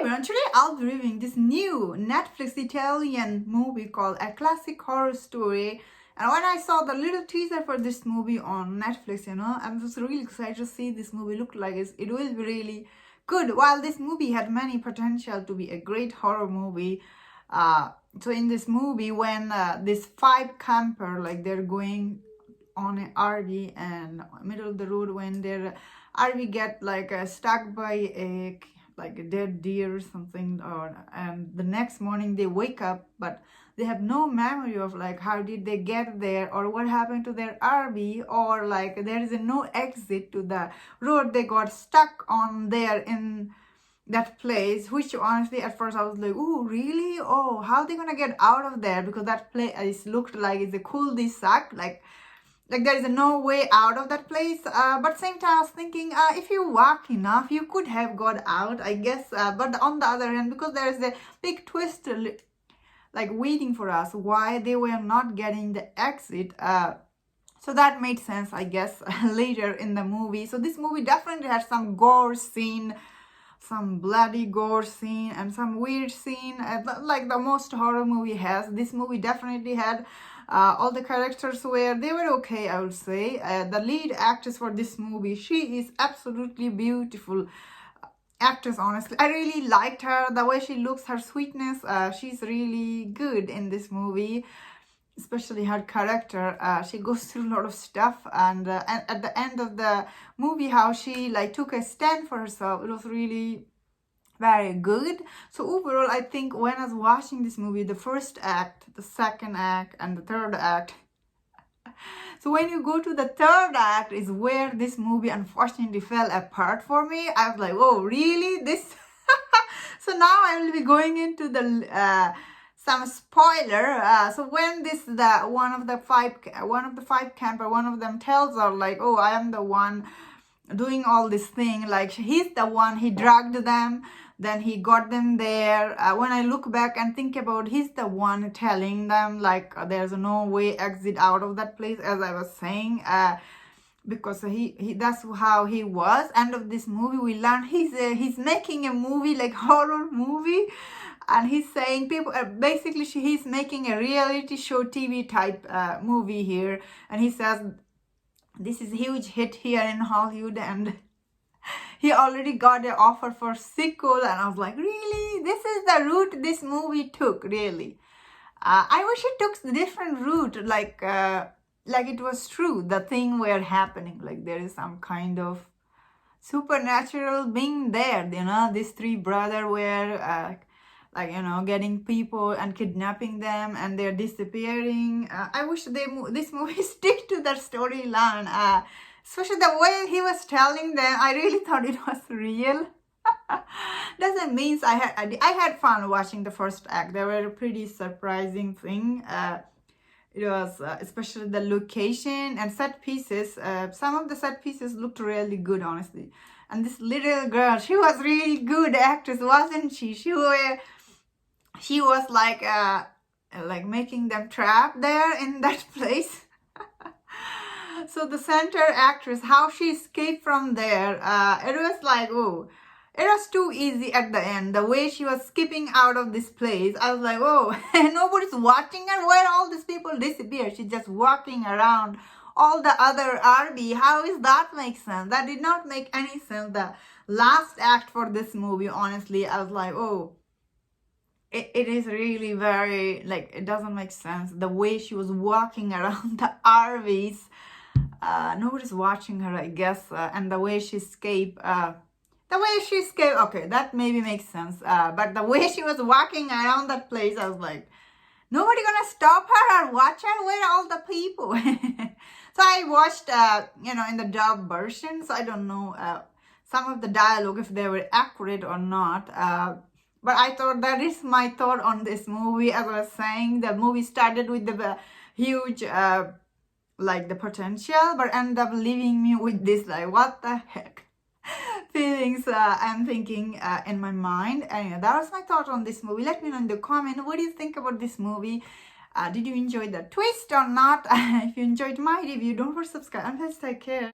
everyone, today I'll be reviewing this new Netflix Italian movie called A Classic Horror Story. And when I saw the little teaser for this movie on Netflix, I was really excited to see this movie. Look like it will be really good. While this movie had many potential to be a great horror movie, so in this movie, when this five camper, like they're going on an RV and middle of the road, when their RV get like stuck by a dead deer or something, and the next morning they wake up but they have no memory of like how did they get there or what happened to their RV, or like there is no exit to the road they got stuck on there in that place, which honestly at first I was like, oh really, oh how they gonna get out of there, because that place looked like it's a cul-de-sac, like there is no way out of that place. But same time I was thinking, if you walk enough you could have got out, I guess. But on the other hand, because there is a big twist like waiting for us why they were not getting the exit, so that made sense, I guess, later in the movie. So this movie definitely had some gore scene, some bloody gore scene, and some weird scene, like the most horror movie has. This movie definitely had all the characters they were okay, I would say. The lead actress for this movie, she is absolutely beautiful actress, honestly. I really liked her, the way she looks, her sweetness. She's really good in this movie, especially her character. She goes through a lot of stuff, and at the end of the movie, how she like took a stand for herself, it was really very good. So overall, I think when I was watching this movie, the first act, the second act, and the third act, so when you go to the third act is where this movie unfortunately fell apart for me. I was like, oh really, this so now I will be going into the some spoiler. So when one of the five camper, one of them tells her like, oh, I am the one doing all this thing, like he's the one, he dragged them, then he got them there. When I look back and think about, he's the one telling them like there's no way exit out of that place, as I was saying, because he that's how he was. End of this movie we learn he's making a movie like horror movie, and he's saying people basically he's making a reality show TV type movie here, and he says this is a huge hit here in Hollywood and he already got an offer for sequel. And I was like, really, this is the route this movie took, really. I wish it took a different route, like it was true, the thing were happening, like there is some kind of supernatural being there, these three brothers were getting people and kidnapping them, and they're disappearing. I wish this movie stick to that storyline, especially the way he was telling them. I really thought it was real. Doesn't mean I had fun watching the first act. They were a pretty surprising thing. It was especially the location and set pieces. Some of the set pieces looked really good, honestly. And this little girl, she was really good actress, wasn't she? She was like making them trapped there in that place. So the center actress, how she escaped from there, it was like, oh, it was too easy at the end. The way she was skipping out of this place, I was like, oh, nobody's watching her. Where all these people disappear? She's just walking around all the other RV. How is that make sense? That did not make any sense. The last act for this movie, honestly, I was like, oh, it is really very, like, it doesn't make sense. The way she was walking around the RVs, nobody's watching her, I guess, and the way she escaped, okay, that maybe makes sense, but the way she was walking around that place, I was like, nobody gonna stop her or watch her? Where are all the people? So I watched, in the dub version, so I don't know some of the dialogue, if they were accurate or not, but I thought that is my thought on this movie. As I was saying, the movie started with the huge, the potential, but ended up leaving me with this, like, what the heck feelings I'm thinking in my mind. Anyway, that was my thought on this movie. Let me know in the comment, what do you think about this movie? Did you enjoy the twist or not? If you enjoyed my review, don't forget to subscribe and please take care.